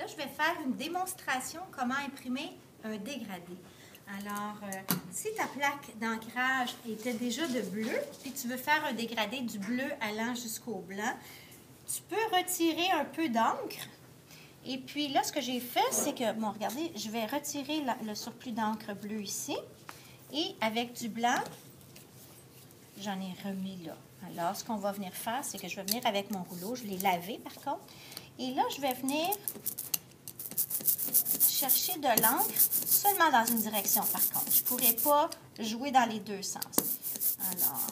Là, je vais faire une démonstration comment imprimer un dégradé. Alors, si ta plaque d'ancrage était déjà de bleu, puis tu veux faire un dégradé du bleu allant jusqu'au blanc, tu peux retirer un peu d'encre. Et puis là, ce que j'ai fait, c'est que, bon, regardez, je vais retirer le surplus d'encre bleue ici. Et avec du blanc, j'en ai remis là. Alors, ce qu'on va venir faire, c'est que je vais venir avec mon rouleau. Je l'ai lavé, par contre. Et là, je vais venir chercher de l'encre seulement dans une direction, par contre. Je ne pourrais pas jouer dans les deux sens. Alors,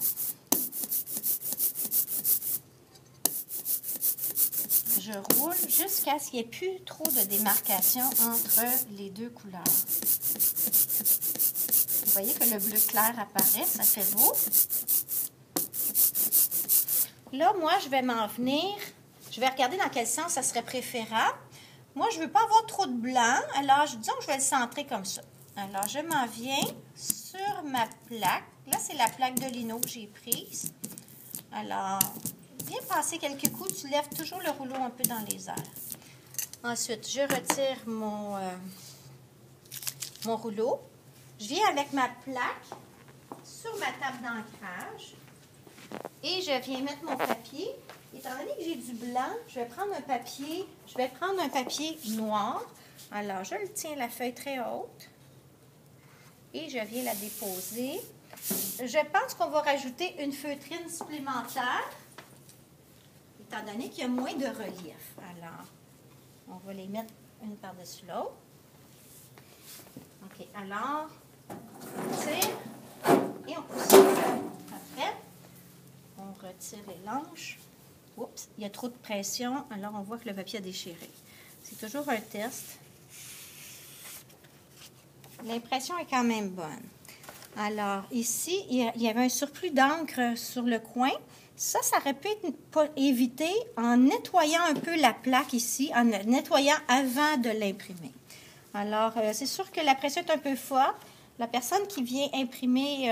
je roule jusqu'à ce qu'il n'y ait plus trop de démarcation entre les deux couleurs. Vous voyez que le bleu clair apparaît, ça fait beau. Là, moi, je vais m'en venir, je vais regarder dans quel sens ça serait préférable. Moi, je ne veux pas avoir trop de blanc, alors disons que je vais le centrer comme ça. Alors, je m'en viens sur ma plaque. Là, c'est la plaque de lino que j'ai prise. Alors, viens passer quelques coups, tu lèves toujours le rouleau un peu dans les airs. Ensuite, je retire mon rouleau. Je viens avec ma plaque sur ma table d'ancrage et je viens mettre mon papier. Étant donné que j'ai du blanc, je vais prendre un papier noir. Alors, je le tiens la feuille très haute et je viens la déposer. Je pense qu'on va rajouter une feutrine supplémentaire, étant donné qu'il y a moins de relief. Alors, on va les mettre une par-dessus l'autre. OK, alors, on tire et on pousse. Après, on retire les langes. Oups, il y a trop de pression, alors on voit que le papier a déchiré. C'est toujours un test. L'impression est quand même bonne. Alors, ici, il y avait un surplus d'encre sur le coin. Ça aurait pu être évité en nettoyant un peu la plaque ici, en nettoyant avant de l'imprimer. Alors, c'est sûr que la pression est un peu forte. La personne qui vient imprimer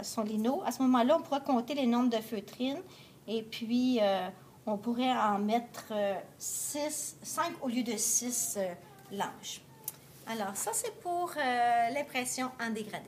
son lino, à ce moment-là, on pourra compter les nombres de feutrines. Et puis, on pourrait en mettre 5 au lieu de 6 langes. Alors, ça, c'est pour l'impression en dégradé.